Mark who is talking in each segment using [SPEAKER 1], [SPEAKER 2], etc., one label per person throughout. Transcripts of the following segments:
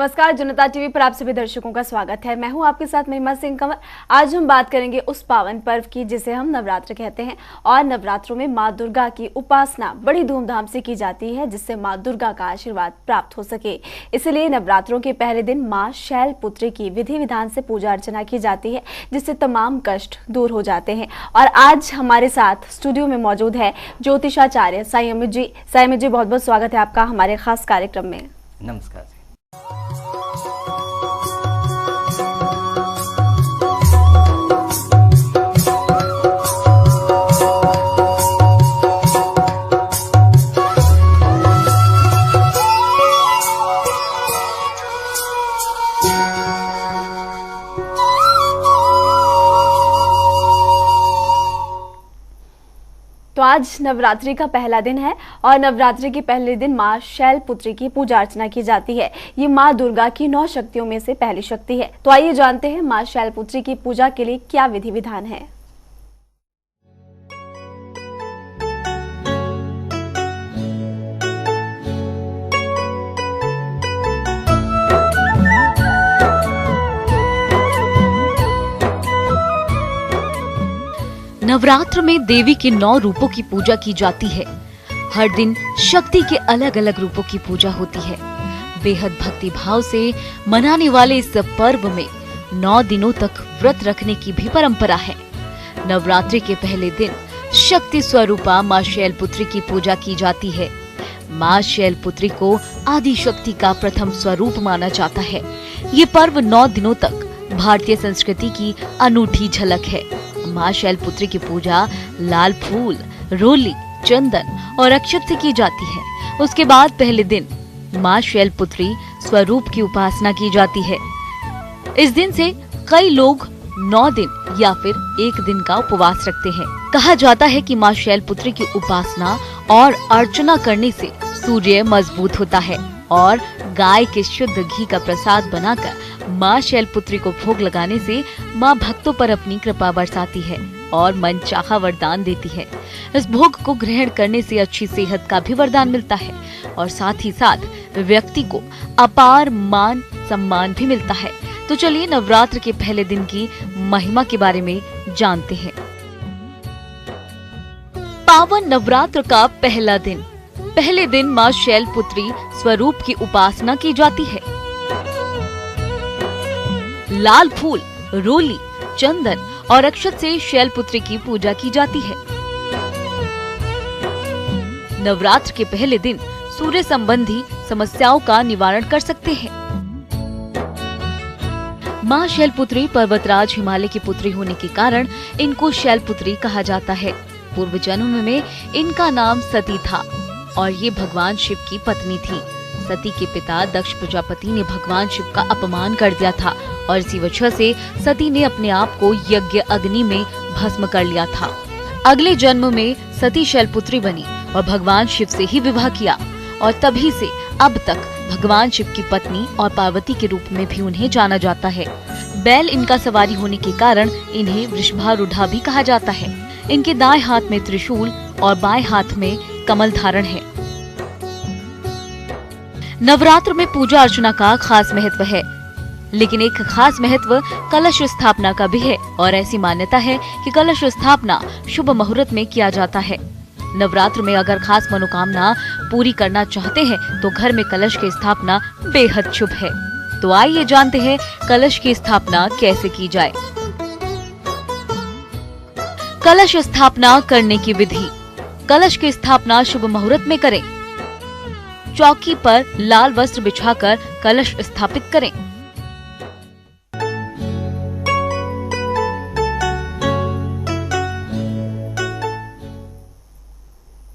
[SPEAKER 1] नमस्कार, जनता टीवी पर आप सभी दर्शकों का स्वागत है। मैं हूं आपके साथ महिमा सिंह कंवर। आज हम बात करेंगे उस पावन पर्व की जिसे हम नवरात्र कहते हैं और नवरात्रों में मां दुर्गा की उपासना बड़ी धूमधाम से की जाती है जिससे मां दुर्गा का आशीर्वाद प्राप्त हो सके। इसलिए नवरात्रों के पहले दिन मां शैलपुत्री की विधि विधान से पूजा अर्चना की जाती है जिससे तमाम कष्ट दूर हो जाते हैं। और आज हमारे साथ स्टूडियो में मौजूद है ज्योतिषाचार्य साईं अमित जी। साईं अमित जी, बहुत बहुत स्वागत है आपका हमारे खास कार्यक्रम में।
[SPEAKER 2] नमस्कार।
[SPEAKER 1] तो आज नवरात्रि का पहला दिन है और नवरात्रि के पहले दिन मां शैलपुत्री की पूजा अर्चना की जाती है। ये मां दुर्गा की 9 शक्तियों में से पहली शक्ति है। तो आइए जानते हैं मां शैलपुत्री की पूजा के लिए क्या विधि विधान है।
[SPEAKER 3] नवरात्र में देवी के 9 रूपों की पूजा की जाती है। हर दिन शक्ति के अलग अलग रूपों की पूजा होती है। बेहद भक्ति भाव से मनाने वाले इस पर्व में 9 दिनों तक व्रत रखने की भी परंपरा है। नवरात्रि के पहले दिन शक्ति स्वरूपा मां शैलपुत्री की पूजा की जाती है। मां शैलपुत्री को आदि शक्ति का प्रथम स्वरूप माना जाता है। ये पर्व 9 दिनों तक भारतीय संस्कृति की अनूठी झलक है। मां शैलपुत्री की पूजा लाल फूल, रोली, चंदन और अक्षत से की जाती है। उसके बाद पहले दिन मां शैलपुत्री स्वरूप की उपासना की जाती है। इस दिन से कई लोग 9 दिन या फिर 1 दिन का उपवास रखते हैं। कहा जाता है कि मां शैलपुत्री की उपासना और अर्चना करने से सूर्य मजबूत होता है और गाय के शुद्ध घी का प्रसाद बनाकर मां शैलपुत्री को भोग लगाने से मां भक्तों पर अपनी कृपा बरसाती है और मनचाहा वरदान देती है। इस भोग को ग्रहण करने से अच्छी सेहत का भी वरदान मिलता है और साथ ही साथ व्यक्ति को अपार मान सम्मान भी मिलता है। तो चलिए नवरात्र के पहले दिन की महिमा के बारे में जानते हैं। पावन नवरात्र का पहला दिन। पहले दिन मां शैलपुत्री स्वरूप की उपासना की जाती है। लाल फूल, रोली, चंदन और अक्षत से शैलपुत्री की पूजा की जाती है। नवरात्र के पहले दिन सूर्य संबंधी समस्याओं का निवारण कर सकते हैं। मां शैलपुत्री पर्वतराज हिमालय की पुत्री होने के कारण इनको शैलपुत्री कहा जाता है। पूर्व जन्म में इनका नाम सती था और ये भगवान शिव की पत्नी थी। सती के पिता दक्ष प्रजापति ने भगवान शिव का अपमान कर दिया था और इसी वजह से सती ने अपने आप को यज्ञ अग्नि में भस्म कर लिया था। अगले जन्म में सती शैलपुत्री बनी और भगवान शिव से ही विवाह किया और तभी से अब तक भगवान शिव की पत्नी और पार्वती के रूप में भी उन्हें जाना जाता है। बैल इनका सवारी होने के कारण इन्हें वृषभारूढ़ा भी कहा जाता है। इनके दाएं हाथ में त्रिशूल और बाएं हाथ में कमल धारण है। नवरात्र में पूजा अर्चना का खास महत्व है, लेकिन एक खास महत्व कलश स्थापना का भी है और ऐसी मान्यता है कि कलश स्थापना शुभ मुहूर्त में किया जाता है। नवरात्र में अगर खास मनोकामना पूरी करना चाहते हैं तो घर में कलश की स्थापना बेहद शुभ है। तो आइए जानते हैं कलश की स्थापना कैसे की जाए। कलश स्थापना करने की विधि। कलश की स्थापना शुभ मुहूर्त में करें। चौकी पर लाल वस्त्र बिछाकर कलश स्थापित करें।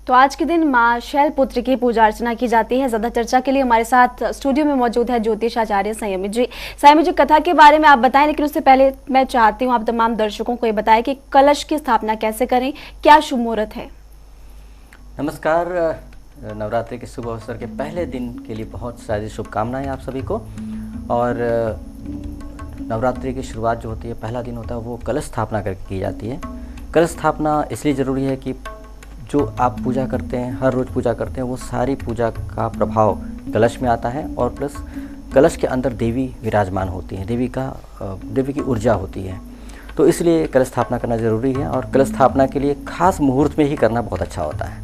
[SPEAKER 1] तो आज के दिन मां शैलपुत्री की पूजा अर्चना की जाती है। ज्यादा चर्चा के लिए हमारे साथ स्टूडियो में मौजूद है ज्योतिषाचार्य साईं अमित जी। साईं अमित जी, कथा के बारे में आप बताएं, लेकिन उससे पहले मैं चाहती हूँ आप तमाम दर्शकों को ये बताएं कि कलश की स्थापना कैसे करें, क्या शुभ मुहूर्त है।
[SPEAKER 2] नमस्कार। नवरात्रि के शुभ अवसर के पहले दिन के लिए बहुत सारी शुभकामनाएं आप सभी को। और नवरात्रि की शुरुआत जो होती है, पहला दिन होता है, वो कलश स्थापना करके की जाती है। कलश स्थापना इसलिए ज़रूरी है कि जो आप पूजा करते हैं, हर रोज़ पूजा करते हैं, वो सारी पूजा का प्रभाव कलश में आता है और प्लस कलश के अंदर देवी विराजमान होती है, देवी की ऊर्जा होती है। तो इसलिए कलश स्थापना करना ज़रूरी है और कलश स्थापना के लिए खास मुहूर्त में ही करना बहुत अच्छा होता है।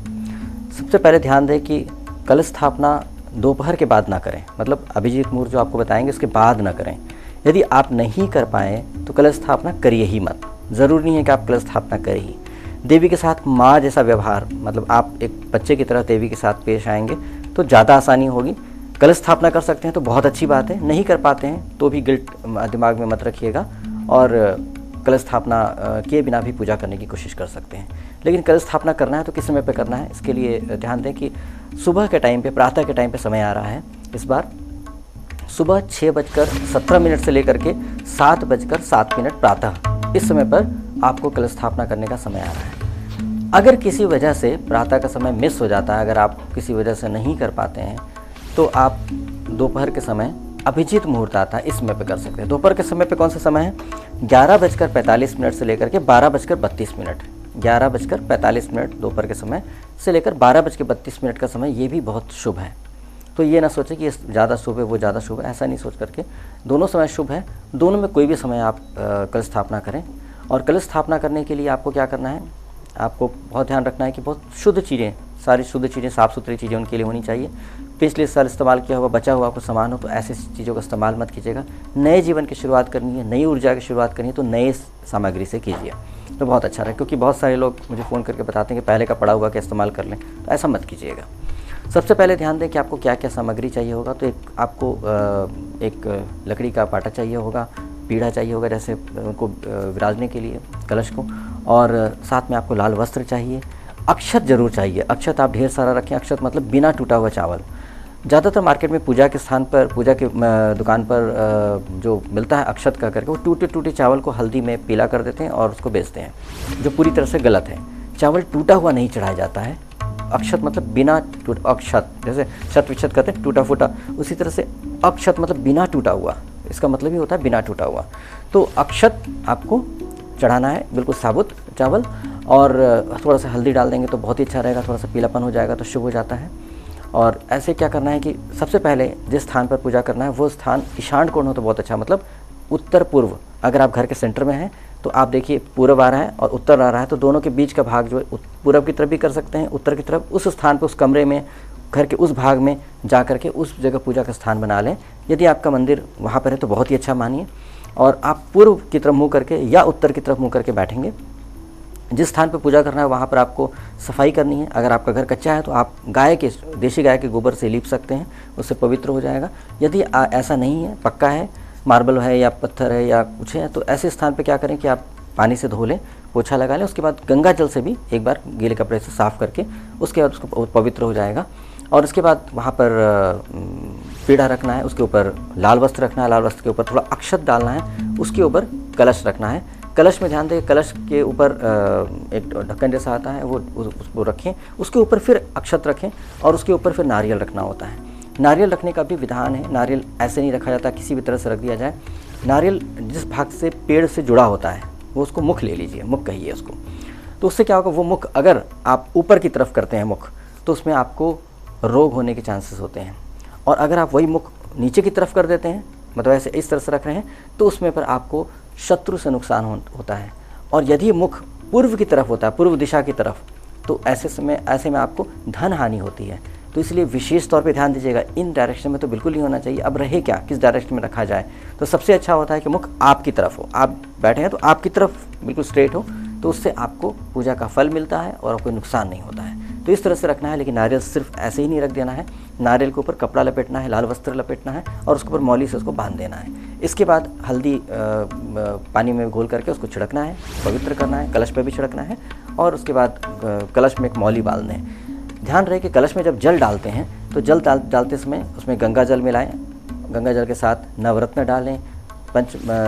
[SPEAKER 2] सबसे पहले ध्यान दें कि कलश स्थापना दोपहर के बाद ना करें, मतलब अभिजीत मुहूर्त जो आपको बताएंगे उसके बाद ना करें। यदि आप नहीं कर पाएँ तो कलश स्थापना करिए ही मत। ज़रूरी नहीं है कि आप कलश स्थापना करें ही। देवी के साथ माँ जैसा व्यवहार, मतलब आप एक बच्चे की तरह देवी के साथ पेश आएंगे तो ज़्यादा आसानी होगी। कलश स्थापना कर सकते हैं तो बहुत अच्छी बात है, नहीं कर पाते हैं तो भी गिल्ट दिमाग में मत रखिएगा और कलश स्थापना किए बिना भी पूजा करने की कोशिश कर सकते हैं। लेकिन कलश स्थापना करना है तो किस समय पे करना है, इसके लिए ध्यान दें कि सुबह के टाइम पे, प्रातः के टाइम पे समय आ रहा है। इस बार सुबह 6:17 से लेकर के 7:07 प्रातः, इस समय पर आपको कलश स्थापना करने का समय आ रहा है। अगर किसी वजह से प्रातः का समय मिस हो जाता है, अगर आप किसी वजह से नहीं कर पाते हैं तो आप दोपहर के समय अभिजीत मुहूर्त आता है, इस समय पे कर सकते हैं। दोपहर के समय पे कौन सा समय है, 11:45 से लेकर के 12:32। 11:45 दोपहर के समय से लेकर 12:32 का समय, ये भी बहुत शुभ है। तो ये ना सोचें कि ये ज़्यादा शुभ है वो ज़्यादा शुभ है, ऐसा नहीं सोच करके दोनों समय शुभ है। दोनों में कोई भी समय आप कलश स्थापना करें। और कलश स्थापना करने के लिए आपको क्या करना है, आपको बहुत ध्यान रखना है कि बहुत शुद्ध चीज़ें, सारी शुद्ध चीज़ें, साफ़ सुथरी चीज़ें उनके लिए होनी चाहिए। पिछले साल इस्तेमाल किया हुआ बचा हुआ कुछ सामान हो तो ऐसी चीज़ों का इस्तेमाल मत कीजिएगा। नए जीवन की शुरुआत करनी है, नई ऊर्जा की शुरुआत करनी है तो नए सामग्री से कीजिए तो बहुत अच्छा रहे। क्योंकि बहुत सारे लोग मुझे फ़ोन करके बताते हैं कि पहले का पड़ा हुआ का इस्तेमाल कर लें, तो ऐसा मत कीजिएगा। सबसे पहले ध्यान दें कि आपको क्या क्या सामग्री चाहिए होगा। तो आपको एक लकड़ी का पाटा चाहिए होगा, पीढ़ा चाहिए होगा जैसे उनको विराजने के लिए कलश को, और साथ में आपको लाल वस्त्र चाहिए। अक्षत जरूर चाहिए, अक्षत आप ढेर सारा रखें। अक्षत मतलब बिना टूटा हुआ चावल। ज़्यादातर मार्केट में पूजा के स्थान पर, पूजा के दुकान पर जो मिलता है अक्षत का करके, वो टूटे टूटे चावल को हल्दी में पीला कर देते हैं और उसको बेचते हैं, जो पूरी तरह से गलत है। चावल टूटा हुआ नहीं चढ़ाया जाता है। अक्षत मतलब बिना अक्षत, जैसे शत विक्षत कहते हैं टूटा फूटा, उसी तरह से अक्षत मतलब बिना टूटा हुआ, इसका मतलब ही होता है बिना टूटा हुआ। तो अक्षत आपको चढ़ाना है, बिल्कुल साबुत चावल, और थोड़ा सा हल्दी डाल देंगे तो बहुत ही अच्छा रहेगा, थोड़ा सा पीलापन हो जाएगा तो शुभ हो जाता है। और ऐसे क्या करना है कि सबसे पहले जिस स्थान पर पूजा करना है वो स्थान ईशान कोण हो तो बहुत अच्छा, मतलब उत्तर पूर्व। अगर आप घर के सेंटर में हैं तो आप देखिए पूर्व आ रहा है और उत्तर आ रहा है, तो दोनों के बीच का भाग जो है पूर्व की तरफ भी कर सकते हैं, उत्तर की तरफ, उस स्थान पर, उस कमरे में, घर के उस भाग में जा करके उस जगह पूजा का स्थान बना लें। यदि आपका मंदिर वहाँ पर है तो बहुत ही अच्छा मानिए। और आप पूर्व की तरफ मुँह करके या उत्तर की तरफ मुँह करके बैठेंगे। जिस स्थान पर पूजा करना है वहाँ पर आपको सफाई करनी है। अगर आपका घर कच्चा है तो आप देशी गाय के गोबर से लीप सकते हैं, उससे पवित्र हो जाएगा। यदि ऐसा नहीं है, पक्का है, मार्बल है या पत्थर है या कुछ है, तो ऐसे स्थान पे क्या करें कि आप पानी से धो लें, पोछा लगा लें, उसके बाद गंगा जल से भी एक बार गीले कपड़े से साफ़ करके उसके बाद उसको पवित्र हो जाएगा। और उसके बाद वहाँ पर पीढ़ा रखना है, उसके ऊपर लाल वस्त्र रखना है, लाल वस्त्र के ऊपर थोड़ा अक्षत डालना है, उसके ऊपर कलश रखना है। कलश में ध्यान दें, कलश के ऊपर एक ढक्कन जैसा आता है, वो उसको रखें, उसके ऊपर फिर अक्षत रखें और उसके ऊपर फिर नारियल रखना होता है। नारियल रखने का भी विधान है। नारियल ऐसे नहीं रखा जाता, किसी भी तरह से रख दिया जाए। नारियल जिस भाग से पेड़ से जुड़ा होता है वो उसको मुख ले लीजिए, मुख कहिए उसको। तो उससे क्या होगा, वो मुख अगर आप ऊपर की तरफ करते हैं मुख, तो उसमें आपको रोग होने के चांसेस होते हैं। और अगर आप वही मुख नीचे की तरफ कर देते हैं, मतलब ऐसे इस तरह से रख रहे हैं, तो उसमें पर आपको शत्रु से नुकसान होता है। और यदि मुख पूर्व की तरफ होता है, पूर्व दिशा की तरफ, तो ऐसे में आपको धन हानि होती है। तो इसलिए विशेष तौर पे ध्यान दीजिएगा। इन डायरेक्शन में तो बिल्कुल नहीं होना चाहिए। अब रहे क्या, किस डायरेक्शन में रखा जाए, तो सबसे अच्छा होता है कि मुख आपकी तरफ हो। आप बैठे हैं तो आपकी तरफ बिल्कुल स्ट्रेट हो, तो उससे आपको पूजा का फल मिलता है और कोई नुकसान नहीं होता है। तो इस तरह से रखना है। लेकिन नारियल सिर्फ ऐसे ही नहीं रख देना है, नारियल के ऊपर कपड़ा लपेटना है, लाल वस्त्र लपेटना है और उसके ऊपर मौली से उसको बांध देना है। इसके बाद हल्दी पानी में घोल करके उसको छिड़कना है, पवित्र करना है, कलश पे भी छिड़कना है। और उसके बाद कलश में एक मौली बांध दें। ध्यान रहे कि कलश में जब जल डालते हैं तो जल डालते समय उसमें गंगा जल मिलाएं, गंगा जल के साथ नवरत्न डालें,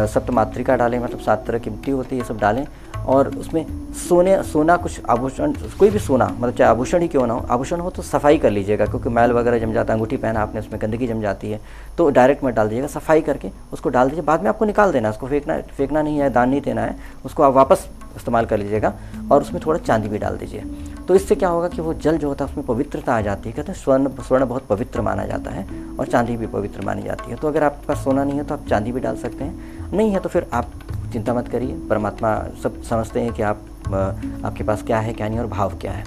[SPEAKER 2] सप्तमात्रिका डालें, मतलब 7 तरह की मिट्टी होती है, ये सब डालें। और उसमें सोना कुछ आभूषण, कोई भी सोना, मतलब चाहे आभूषण ही क्यों ना हो, आभूषण हो तो सफाई कर लीजिएगा, क्योंकि मैल वगैरह जम जाता है, अंगूठी पहना आपने, उसमें गंदगी जम जाती है, तो डायरेक्ट मत डाल दीजिएगा, सफाई करके उसको डाल दीजिए। बाद में आपको निकाल देना है, उसको फेंकना नहीं है, दान नहीं देना है, उसको आप वापस इस्तेमाल कर लीजिएगा। और उसमें थोड़ा चांदी भी डाल दीजिए। तो इससे क्या होगा कि वो जल जो होता है उसमें पवित्रता आ जाती है। कहते हैं स्वर्ण बहुत पवित्र माना जाता है और चांदी भी पवित्र मानी जाती है। तो अगर आपके पास सोना नहीं है तो आप चांदी भी डाल सकते हैं, नहीं है तो फिर आप चिंता मत करिए, परमात्मा सब समझते हैं कि आपके पास क्या है क्या नहीं और भाव क्या है।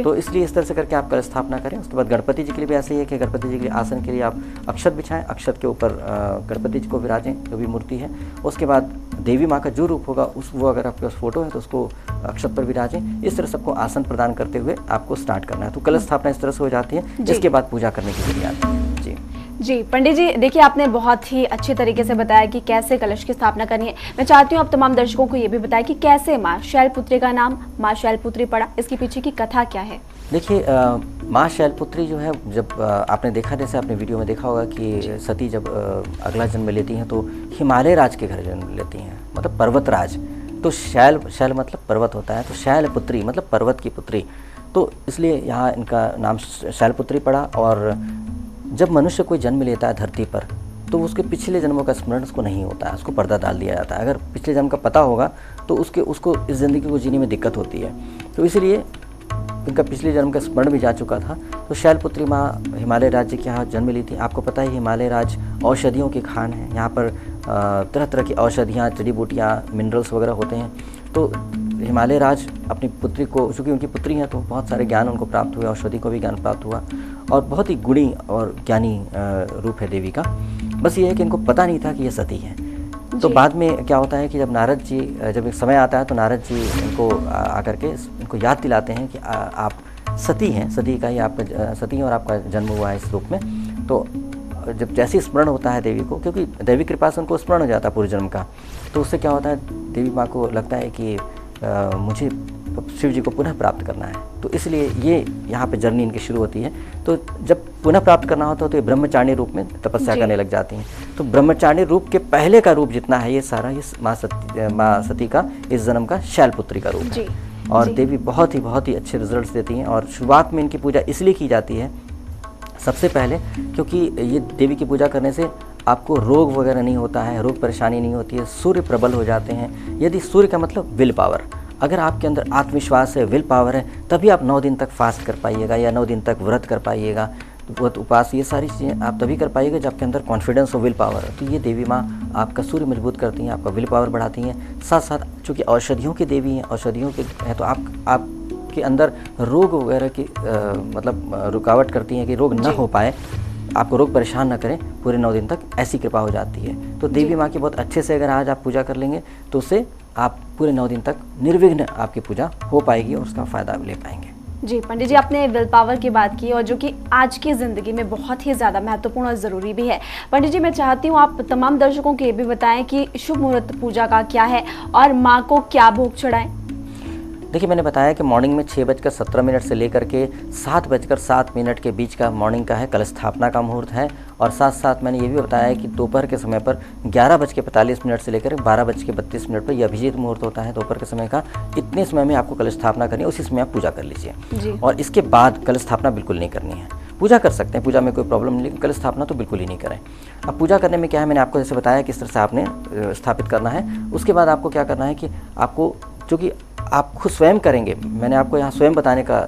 [SPEAKER 2] तो इसलिए इस तरह से करके आप कलश स्थापना करें। उसके बाद गणपति जी के लिए भी ऐसे ही है कि गणपति जी के लिए आसन के लिए आप अक्षत बिछाएं, अक्षत के ऊपर गणपति जी को विराजें जो भी मूर्ति है। उसके बाद देवी माँ का जो रूप होगा वो अगर आपके पास फोटो है तो उसको अक्षत पर विराजें। इस तरह सबको आसन प्रदान करते हुए आपको स्टार्ट करना है। तो कलश स्थापना इस तरह से हो जाती है, जिसके बाद पूजा करने की विधि आती है।
[SPEAKER 1] जी पंडित जी, देखिए आपने बहुत ही अच्छे तरीके से बताया कि कैसे कलश की स्थापना करनी है। मैं चाहती हूँ आप तमाम दर्शकों को ये भी बताएं कि कैसे माँ शैलपुत्री का नाम माँ शैलपुत्री पड़ा, इसके पीछे की कथा क्या है।
[SPEAKER 2] देखिए माँ शैलपुत्री जो है, जब आपने देखा, जैसे आपने वीडियो में देखा होगा कि सती जब अगला जन्म लेती हैं तो हिमालय राज के घर जन्म लेती हैं, मतलब पर्वत राज। तो शैल मतलब पर्वत होता है, तो शैलपुत्री मतलब पर्वत की पुत्री, तो इसलिए यहाँ इनका नाम शैलपुत्री पड़ा। और जब मनुष्य कोई जन्म लेता है धरती पर तो उसके पिछले जन्मों का स्मरण उसको नहीं होता है, उसको पर्दा डाल दिया जाता है। अगर पिछले जन्म का पता होगा तो उसको इस ज़िंदगी को जीने में दिक्कत होती है। तो इसलिए इनका पिछले जन्म का स्मरण भी जा चुका था। तो शैलपुत्री माँ हिमालय राज्य के यहाँ जन्म ली थी। आपको पता है हिमालय राज्य औषधियों की खान है, यहाँ पर तरह तरह की औषधियाँ, जड़ी बूटियाँ, मिनरल्स वगैरह होते हैं। तो हिमालय राज अपनी पुत्री को, चूँकि उनकी पुत्री हैं तो बहुत सारे ज्ञान उनको प्राप्त हुए, औषधि को भी ज्ञान प्राप्त हुआ और बहुत ही गुणी और ज्ञानी रूप है देवी का। बस ये है कि इनको पता नहीं था कि ये सती है। तो बाद में क्या होता है कि जब नारद जी, जब एक समय आता है तो नारद जी इनको आकर के इनको याद दिलाते हैं कि आप सती हैं, सती का ही आपका सती और आपका जन्म हुआ है इस रूप में। तो जब जैसे स्मरण होता है देवी को, क्योंकि दैवी कृपा से उनको स्मरण हो जाता है पूर्व जन्म का, तो उससे क्या होता है देवी माँ को लगता है कि मुझे शिव जी को पुनः प्राप्त करना है। तो इसलिए ये यहाँ पे जर्नी इनकी शुरू होती है। तो जब पुनः प्राप्त करना होता है तो ये ब्रह्मचारिणी रूप में तपस्या करने लग जाती हैं। तो ब्रह्मचारिणी रूप के पहले का रूप जितना है ये सारा ये माँ सती का इस जन्म का शैलपुत्री का रूप है। और देवी बहुत ही अच्छे रिजल्ट्स देती हैं। और शुरुआत में इनकी पूजा इसलिए की जाती है सबसे पहले क्योंकि ये देवी की पूजा करने से आपको रोग वगैरह नहीं होता है, रोग परेशानी नहीं होती है, सूर्य प्रबल हो जाते हैं। यदि सूर्य का मतलब विल पावर, अगर आपके अंदर आत्मविश्वास है, विल पावर है, तभी आप 9 दिन तक फास्ट कर पाइएगा या 9 दिन तक व्रत कर पाइएगा, व्रत उपवास, ये सारी चीज़ें आप तभी कर पाइएगा जब आपके अंदर कॉन्फिडेंस और विल पावर है। तो ये देवी माँ आपका सूर्य मजबूत करती हैं, आपका विल पावर बढ़ाती हैं। साथ साथ चूँकि औषधियों की देवी हैं, औषधियों के हैं, तो आपके अंदर रोग वगैरह की मतलब रुकावट करती हैं कि रोग ना हो पाए, आपको रोग परेशान ना करें पूरे 9 दिन तक, ऐसी कृपा हो जाती है। तो देवी माँ की बहुत अच्छे से अगर आज आप पूजा कर लेंगे तो उससे आप पूरे 9 दिन तक निर्विघ्न आपकी पूजा हो पाएगी और उसका फ़ायदा ले पाएंगे।
[SPEAKER 1] जी पंडित जी, आपने विल पावर की बात की और जो कि आज की ज़िंदगी में बहुत ही ज़्यादा महत्वपूर्ण और ज़रूरी भी है। पंडित जी, मैं चाहती हूँ आप तमाम दर्शकों को ये भी बताएं कि शुभ मुहूर्त पूजा का क्या है और माँ को क्या भोग चढ़ाएं।
[SPEAKER 2] देखिए, मैंने बताया कि मॉर्निंग में 6:17 से लेकर के 7:07 के बीच का मॉर्निंग का है, कलश स्थापना का मुहूर्त है। और साथ साथ मैंने ये भी बताया कि दोपहर के समय पर 11:45 से लेकर 12:32 पर यह अभिजीत मुहूर्त होता है दोपहर के समय का। इतने समय में आपको कलश स्थापना करनी है, उसी समय आप पूजा कर लीजिए। और इसके बाद कलश स्थापना बिल्कुल नहीं करनी है। पूजा कर सकते हैं, पूजा में कोई प्रॉब्लम नहीं, लेकिन कलश स्थापना तो बिल्कुल ही नहीं करें। अब पूजा करने में क्या है, मैंने आपको जैसे बताया किस तरह से आपने स्थापित करना है। उसके बाद आपको क्या करना है कि आपको, चूँकि आप खुद स्वयं करेंगे, मैंने आपको यहाँ स्वयं बताने का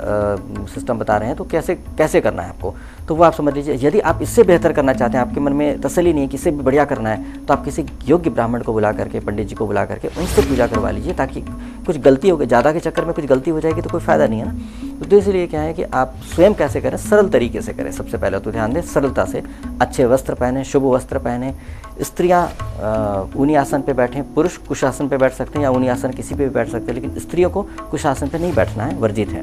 [SPEAKER 2] सिस्टम बता रहे हैं, तो कैसे करना है आपको, तो वो आप समझ लीजिए। यदि आप इससे बेहतर करना चाहते हैं, आपके मन में तसल्ली नहीं है कि इससे भी बढ़िया करना है, तो आप किसी योग्य ब्राह्मण को बुला करके, पंडित जी को बुला करके उनसे पूजा करवा लीजिए, ताकि कुछ गलती हो गई, ज़्यादा के चक्कर में कुछ गलती हो जाएगी तो कोई फ़ायदा नहीं है ना। तो इसलिए क्या है कि आप स्वयं कैसे करें, सरल तरीके से करें। सबसे पहले तो ध्यान दें, सरलता से अच्छे वस्त्र पहने, शुभ वस्त्र पहने। स्त्रियाँ ऊनी आसन पे बैठें, पुरुष कुशासन पे बैठ सकते हैं या ऊनी आसन किसी पे भी बैठ सकते हैं, लेकिन स्त्रियों को कुशासन पे नहीं बैठना है, वर्जित है।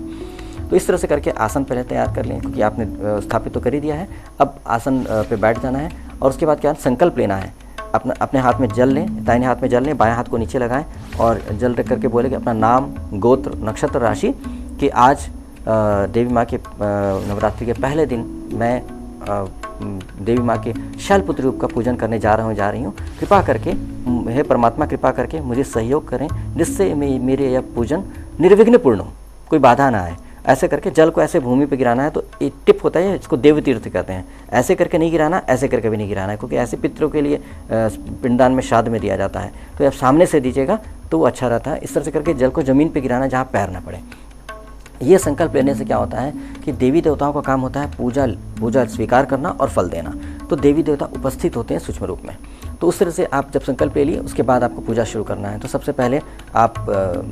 [SPEAKER 2] तो इस तरह से करके आसन पहले तैयार कर लें, क्योंकि आपने स्थापित तो कर ही दिया है। अब आसन पे बैठ जाना है और उसके बाद क्या संकल्प लेना है। अपने हाथ में जल लें, दाहिने हाथ में जल लें, बाएं हाथ को नीचे लगाएं और जल रख करके बोले कि अपना नाम, गोत्र, नक्षत्र, राशि कि आज देवी माँ के नवरात्रि के पहले दिन मैं देवी माँ के शैलपुत्री रूप का पूजन करने जा रही हूँ। कृपा करके, हे परमात्मा, कृपा करके मुझे सहयोग करें, जिससे मेरे यह पूजन निर्विघ्न पूर्ण हो, कोई बाधा ना आए। ऐसे करके जल को ऐसे भूमि पे गिराना है। तो एक टिप होता है, इसको देव तीर्थ कहते हैं। ऐसे करके नहीं गिराना, ऐसे करके भी नहीं गिराना है, क्योंकि ऐसे पितरों के लिए पिंडदान में श्राद्ध में दिया जाता है। तो आप सामने से दीजिएगा तो वो अच्छा रहता है। इस तरह से करके जल को ज़मीन पे गिराना जहाँ पैर ना पड़े। ये संकल्प लेने से क्या होता है कि देवी देवताओं का काम होता है पूजा स्वीकार करना और फल देना। तो देवी देवता उपस्थित होते हैं सूक्ष्म रूप में। तो उस तरह से आप जब संकल्प ले लिए उसके बाद आपको पूजा शुरू करना है। तो सबसे पहले आप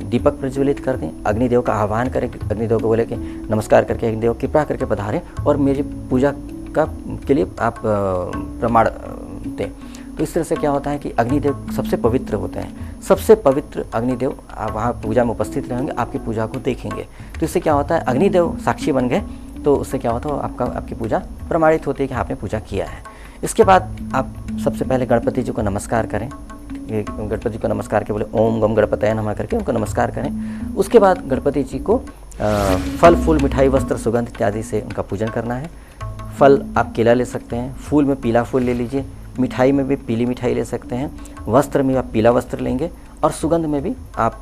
[SPEAKER 2] दीपक प्रज्वलित कर दें, अग्निदेव का आह्वान करें, अग्निदेव को बोले कि नमस्कार करके अग्निदेव कृपा करके पधारें और मेरी पूजा के लिए आप प्रमाण दें। तो इस तरह से क्या होता है कि अग्निदेव सबसे पवित्र होते हैं, सबसे पवित्र अग्निदेव आप वहाँ पूजा में उपस्थित रहेंगे, आपकी पूजा को देखेंगे। तो इससे क्या होता है, अग्निदेव साक्षी बन गए तो उससे क्या होता है, आपकी पूजा प्रमाणित होती है कि आपने पूजा किया है। इसके बाद आप सबसे पहले गणपति जी को नमस्कार करें, गणपति जी को नमस्कार के बोले ओम गम गणपतये नमः करके उनको नमस्कार करें। उसके बाद गणपति जी को फल फूल मिठाई वस्त्र सुगंध इत्यादि से उनका पूजन करना है। फल आप केला ले सकते हैं, फूल में पीला फूल ले लीजिए, मिठाई में भी पीली मिठाई ले सकते हैं, वस्त्र में आप पीला वस्त्र लेंगे और सुगंध में भी आप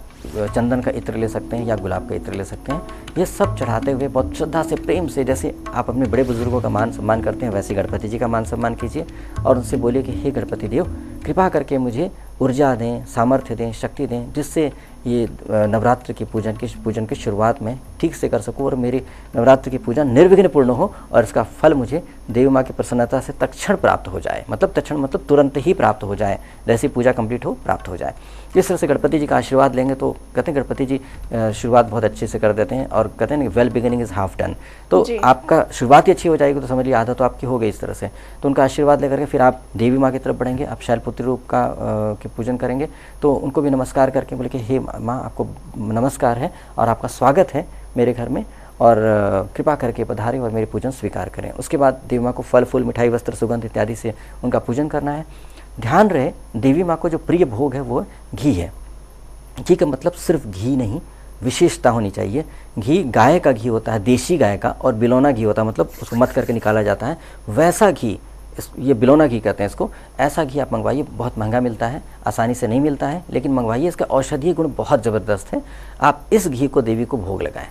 [SPEAKER 2] चंदन का इत्र ले सकते हैं या गुलाब का इत्र ले सकते हैं। ये सब चढ़ाते हुए बहुत श्रद्धा से प्रेम से, जैसे आप अपने बड़े बुजुर्गों का मान सम्मान करते हैं वैसे गणपति जी का मान सम्मान कीजिए और उनसे बोलिए कि हे गणपति देव कृपा करके मुझे ऊर्जा दें, सामर्थ्य दें, शक्ति दें, जिससे ये नवरात्र की पूजन की शुरुआत में ठीक से कर सकूं और मेरी नवरात्र की पूजा निर्विघ्न पूर्ण हो और इसका फल मुझे देवी माँ की प्रसन्नता से तत्क्षण प्राप्त हो जाए। मतलब तत्क्षण मतलब तुरंत ही प्राप्त हो जाए, जैसी पूजा कंप्लीट हो प्राप्त हो जाए। इस तरह से गणपति जी का आशीर्वाद लेंगे तो कहते हैं गणपति जी शुरुआत बहुत अच्छे से कर देते हैं और कहते हैं well beginning is half done. तो आपका शुरुआत ही अच्छी हो जाएगी तो समझ लीजिए आदत तो आपकी हो गई इस तरह से। तो उनका आशीर्वाद लेकर के फिर आप देवी माँ की तरफ बढ़ेंगे, आप शैलपुत्री रूप का के पूजन करेंगे। तो उनको भी नमस्कार करके बोले कि हे माँ आपको नमस्कार है और आपका स्वागत है मेरे घर में और कृपा करके पधारें और मेरे पूजन स्वीकार करें। उसके बाद देवी माँ को फल फूल मिठाई वस्त्र सुगंध इत्यादि से उनका पूजन करना है। ध्यान रहे देवी माँ को जो प्रिय भोग है वो घी है। घी का मतलब सिर्फ घी नहीं, विशेषता होनी चाहिए। घी गाय का घी होता है, देशी गाय का, और बिलौना घी होता है, मतलब उसको मत करके निकाला जाता है वैसा घी, ये बिलौना घी कहते हैं इसको। ऐसा घी आप मंगवाइए, बहुत महंगा मिलता है, आसानी से नहीं मिलता है, लेकिन मंगवाइए। इसका औषधीय गुण बहुत ज़बरदस्त है। आप इस घी को देवी को भोग लगाएं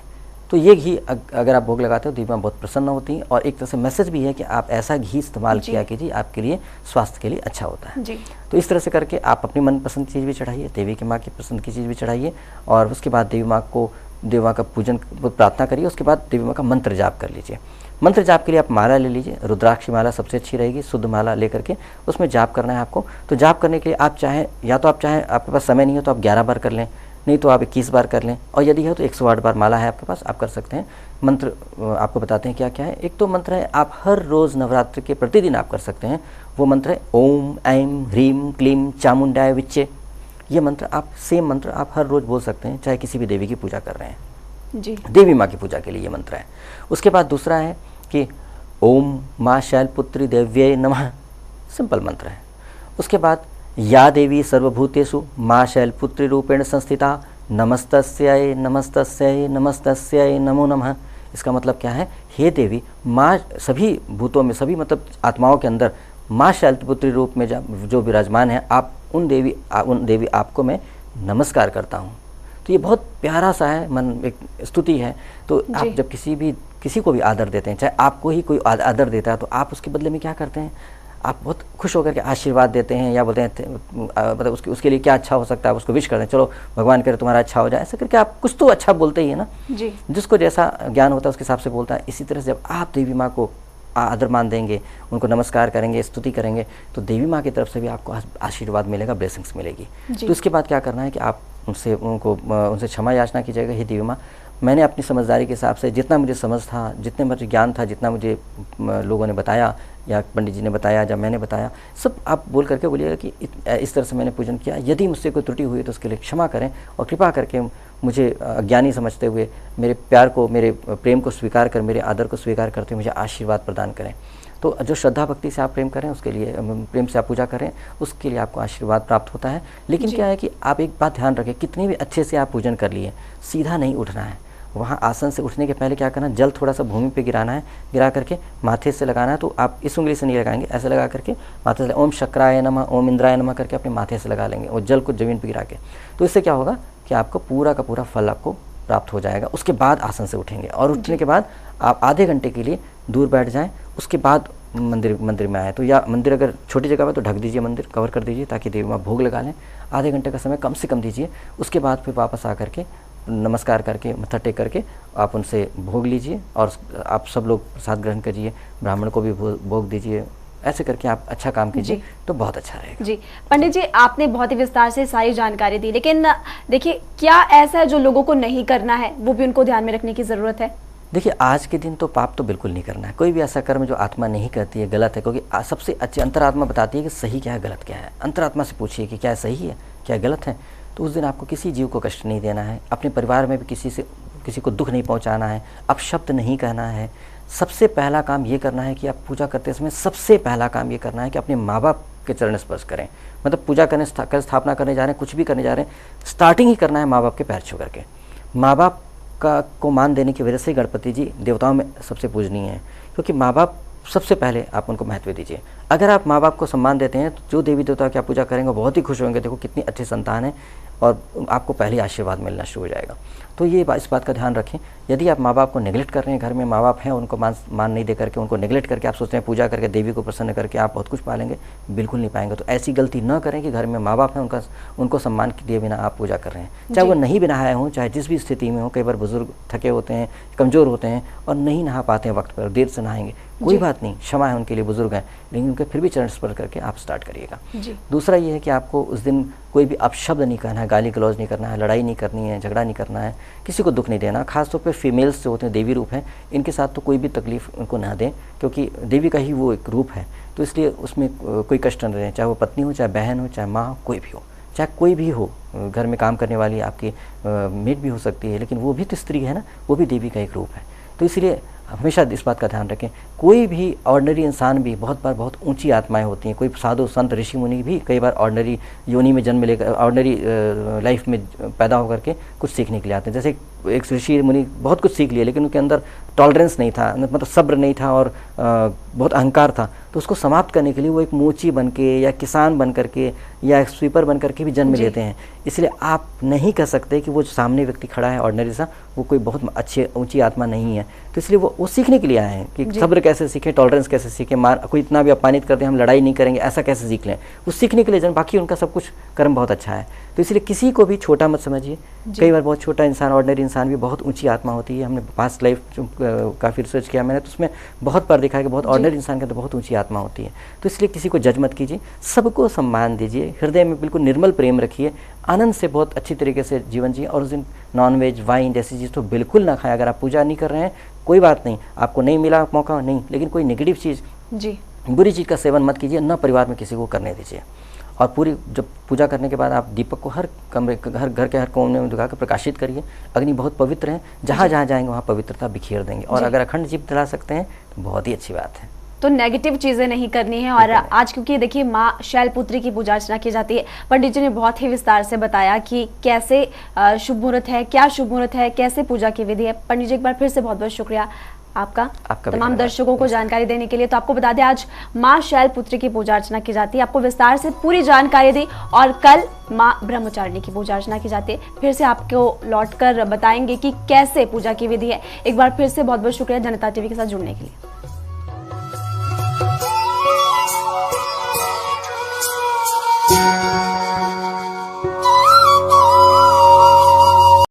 [SPEAKER 2] तो ये घी अगर आप भोग लगाते हो देवी माँ बहुत प्रसन्न होती हैं। और एक तरह से मैसेज भी है कि आप ऐसा घी इस्तेमाल किया कीजिए, आपके लिए स्वास्थ्य के लिए अच्छा होता है जी। तो इस तरह से करके आप अपनी मनपसंद चीज़ भी चढ़ाइए, देवी की माँ की पसंद की चीज़ भी चढ़ाइए और उसके बाद देवी माँ का पूजन प्रार्थना करिए। उसके बाद देवी माँ का मंत्र जाप कर लीजिए। मंत्र जाप के लिए आप माला ले लीजिए, रुद्राक्ष माला सबसे अच्छी रहेगी, शुद्ध माला लेकर के उसमें जाप करना है आपको। तो जाप करने के लिए आप चाहें, या तो आप चाहें आपके पास समय नहीं हो तो आप 11 बार कर लें, नहीं तो आप 21 बार कर लें, और यदि है तो 108 बार माला है आपके पास, आप कर सकते हैं। मंत्र आपको बताते हैं क्या क्या है। एक तो मंत्र है आप हर रोज़ नवरात्र के प्रतिदिन आप कर सकते हैं, वो मंत्र है ओम ऐं ह्रीं क्लीं चामुंडाय विच्चे। ये मंत्र आप सेम मंत्र आप हर रोज़ बोल सकते हैं, चाहे किसी भी देवी की पूजा कर रहे हैं जी, देवी माँ की पूजा के लिए ये मंत्र है। उसके बाद दूसरा है कि ओम माँ शैलपुत्री देव्यै नमः, सिंपल मंत्र है। उसके बाद या देवी सर्वभूतेषु माँ शैलपुत्री रूपेण संस्थिता नमस्तस्यै नमस्तस्यै नमस्तस्यै नमो नमः। इसका मतलब क्या है, हे देवी माँ सभी भूतों में, सभी मतलब आत्माओं के अंदर माँ शैलपुत्री रूप में जो विराजमान है, आप उन देवी आपको मैं नमस्कार करता हूँ। तो ये बहुत प्यारा सा है, मन एक स्तुति है। तो आप जब किसी को भी आदर देते हैं, चाहे आपको ही कोई आदर देता है, तो आप उसके बदले में क्या करते हैं, आप बहुत खुश होकर के आशीर्वाद देते हैं या बोलते हैं मतलब उसके लिए क्या अच्छा हो सकता है, उसको विश करते हैं, चलो भगवान करे तुम्हारा अच्छा हो जाए, ऐसा करके आप कुछ तो अच्छा बोलते ही है ना जी। जिसको जैसा ज्ञान होता है उसके हिसाब से बोलता है। इसी तरह से जब आप देवी माँ को आदर मान देंगे, उनको नमस्कार करेंगे, स्तुति करेंगे, तो देवी माँ की तरफ से भी आपको आशीर्वाद मिलेगा, ब्लेसिंग्स मिलेगी। तो इसके बाद क्या करना है कि आप उनसे क्षमा याचना कीजिएगा, हे देवी माँ मैंने अपनी समझदारी के हिसाब से जितना मुझे समझ था, जितने मुझे ज्ञान था, जितना मुझे लोगों ने बताया या पंडित जी ने बताया, जब मैंने बताया, सब आप बोल करके बोलिएगा कि इस तरह से मैंने पूजन किया। यदि मुझसे कोई त्रुटि हुई तो उसके लिए क्षमा करें और कृपा करके मुझे अज्ञानी समझते हुए मेरे प्यार को, मेरे प्रेम को स्वीकार कर, मेरे आदर को स्वीकार करते हुए मुझे आशीर्वाद प्रदान करें। तो जो श्रद्धा भक्ति से आप प्रेम करें, उसके लिए प्रेम से आप पूजा करें, उसके लिए आपको आशीर्वाद प्राप्त होता है। लेकिन क्या है कि आप एक बात ध्यान रखें, कितनी भी अच्छे से आप पूजन कर लिए, सीधा नहीं उठना है। वहाँ आसन से उठने के पहले क्या करना है, जल थोड़ा सा भूमि पे गिराना है, गिरा करके माथे से लगाना है। तो आप इस उंगली से नहीं लगाएंगे, ऐसे लगा करके माथे से ओम शक्राय नमः ओम इंद्राय नमः करके अपने माथे से लगा लेंगे और जल को जमीन पे गिरा के। तो इससे क्या होगा कि आपको पूरा का पूरा फल आपको प्राप्त हो जाएगा। उसके बाद आसन से उठेंगे और उठने के बाद आप आधे घंटे के लिए दूर बैठ जाएं। उसके बाद मंदिर में आए तो, या मंदिर अगर छोटी जगह है तो ढक दीजिए, मंदिर कवर कर दीजिए ताकि देवी माँ भोग लगा लें। आधे घंटे का समय कम से कम दीजिए। उसके बाद फिर वापस आ करके नमस्कार करके, मत्था टेक करके आप उनसे भोग लीजिए और आप सब लोग प्रसाद ग्रहण करिए, ब्राह्मण को भी भोग दीजिए। ऐसे करके आप अच्छा काम कीजिए तो बहुत अच्छा रहेगा।
[SPEAKER 1] जी पंडित जी, आपने बहुत ही विस्तार से सारी जानकारी दी, लेकिन देखिए क्या ऐसा है जो लोगों को नहीं करना है, वो भी उनको ध्यान में रखने की जरूरत है?
[SPEAKER 2] देखिए, आज के दिन तो पाप तो बिल्कुल नहीं करना है। कोई भी ऐसा कर्म जो आत्मा नहीं करती है गलत है, क्योंकि सबसे अच्छी अंतरात्मा बताती है कि सही क्या है, गलत क्या है। अंतरात्मा से पूछिए कि क्या सही है, क्या गलत है। तो उस दिन आपको किसी जीव को कष्ट नहीं देना है, अपने परिवार में भी किसी को दुख नहीं पहुंचाना है, अपशब्द नहीं कहना है। सबसे पहला काम ये करना है कि आप पूजा करते समय सबसे पहला काम ये करना है कि अपने माँ बाप के चरण स्पर्श करें। मतलब पूजा करने स्थापना करने जा रहे हैं, कुछ भी करने जा रहे हैं, स्टार्टिंग ही करना है माँ बाप के पैर छू करके। माँ बाप को मान देने की वजह से गणपति जी देवताओं में सबसे पूजनीय है, क्योंकि माँ बाप सबसे पहले आप उनको महत्व दीजिए। अगर आप माँ बाप को सम्मान देते हैं तो जो देवी देवता की आप पूजा करेंगे बहुत ही खुश होंगे, देखो कितनी अच्छी संतान है, और आपको पहले आशीर्वाद मिलना शुरू हो जाएगा। तो ये इस बात का ध्यान रखें। यदि आप माँ बाप को नेगलेक्ट कर रहे हैं, घर में माँ बाप हैं, उनको मान नहीं दे करके, उनको नेगलेक्ट करके आप सोचते हैं पूजा करके देवी को प्रसन्न करके आप बहुत कुछ पालेंगे, बिल्कुल नहीं पाएंगे। तो ऐसी गलती न करें कि घर में माँ बाप हैं, उनको सम्मान दिए बिना आप पूजा कर रहे हैं। चाहे वो नहीं भी नहाए हों, चाहे जिस भी स्थिति में हो। कई बार बुजुर्ग थके होते हैं, कमज़ोर होते हैं और नहीं नहा पाते हैं वक्त पर, देर से नहाएंगे, कोई बात नहीं, क्षमा है उनके लिए, बुजुर्ग हैं, लेकिन उनके फिर भी चरण स्पर्श करके आप स्टार्ट करिएगा। दूसरा ये है कि आपको उस दिन कोई भी अपशब्द नहीं कहना है, गाली गलौज नहीं करना है, लड़ाई नहीं करनी है, झगड़ा नहीं करना है, किसी को दुख नहीं देना। खासतौर पे फीमेल्स जो होते हैं, देवी रूप हैं, इनके साथ तो कोई भी तकलीफ उनको ना दें, क्योंकि देवी का ही वो एक रूप है। तो इसलिए उसमें कोई कष्ट न रहे, चाहे वो पत्नी हो, चाहे बहन हो, चाहे माँ हो, कोई भी हो, चाहे कोई भी हो, घर में काम करने वाली आपकी मेड भी हो सकती है, लेकिन वो भी तो स्त्री है ना, वो भी देवी का एक रूप है। तो इसलिए हमेशा इस बात का ध्यान रखें। कोई भी ऑर्डिनरी इंसान भी बहुत बार बहुत ऊंची आत्माएं होती हैं। कोई साधु संत ऋषि मुनि भी कई बार ऑर्डिनरी योनि में जन्म लेकर, ऑर्डिनरी लाइफ में पैदा होकर के कुछ सीखने के लिए आते हैं। जैसे एक ऋषि मुनि बहुत कुछ सीख लिया, लेकिन उनके अंदर टॉलरेंस नहीं था, मतलब सब्र नहीं था और बहुत अहंकार था। तो उसको समाप्त करने के लिए वो एक मोची बन के या किसान बन करके या एक स्वीपर बन करके भी जन्म लेते हैं। इसलिए आप नहीं कह सकते कि वो जो सामने व्यक्ति खड़ा है ऑर्डिनरी सा, वो कोई बहुत अच्छी ऊंची आत्मा नहीं है। तो इसलिए वो सीखने के लिए आए हैं कि सब्र कैसे सीखें, टॉलरेंस कैसे सीखें, कोई इतना भी अपमानित करते हैं हम लड़ाई नहीं करेंगे, ऐसा कैसे सीख लें, वो सीखने के लिए जन। बाकी उनका सब कुछ कर्म बहुत अच्छा है। तो इसलिए किसी को भी छोटा मत समझिए। कई बार बहुत छोटा इंसान, ऑर्डिनरी इंसान भी बहुत ऊंची आत्मा होती है। हमने पास्ट लाइफ काफ़ी रिसर्च किया मैंने, तो उसमें बहुत बार देखा है कि बहुत ऑर्डिनरी इंसान के अंदर बहुत ऊंची आत्मा होती है। तो इसलिए किसी को जज मत कीजिए, सबको सम्मान दीजिए, हृदय में बिल्कुल निर्मल प्रेम रखिए, आनंद से बहुत अच्छी तरीके से जीवन जिए। और उस दिन नॉनवेज, वाइन जैसी चीज़ तो बिल्कुल ना खाएं। अगर आप पूजा नहीं कर रहे हैं कोई बात नहीं, आपको नहीं मिला मौका नहीं, लेकिन कोई नेगेटिव चीज़, बुरी चीज़ का सेवन मत कीजिए, न परिवार में किसी को करने दीजिए। और पूरी जब पूजा करने के बाद आप दीपक को हर कमरे, घर के हर कोने में दिखा कर प्रकाशित करिए। अग्नि बहुत पवित्र है, जहाँ जहाँ जाएंगे वहाँ पवित्रता बिखेर देंगे। और अगर अखंड दीप जला सकते हैं तो बहुत ही अच्छी बात है।
[SPEAKER 1] तो नेगेटिव चीजें नहीं करनी है। और आज क्योंकि देखिए माँ शैलपुत्री की पूजा अर्चना की जाती है, पंडित जी ने बहुत ही विस्तार से बताया कि कैसे शुभ मुहूर्त है, क्या शुभ मुहूर्त है, कैसे पूजा की विधि है। पंडित जी एक बार फिर से बहुत बहुत शुक्रिया आपका तमाम दर्शकों को जानकारी देने के लिए। तो आपको बता दें आज माँ शैलपुत्री की पूजा अर्चना की जाती है, आपको विस्तार से पूरी जानकारी दी। और कल माँ ब्रह्मचारिणी की पूजा अर्चना की जाती है। फिर से आपको लौट कर बताएंगे कि कैसे पूजा की विधि है। एक बार फिर से बहुत बहुत शुक्रिया जनता टीवी के साथ जुड़ने के लिए।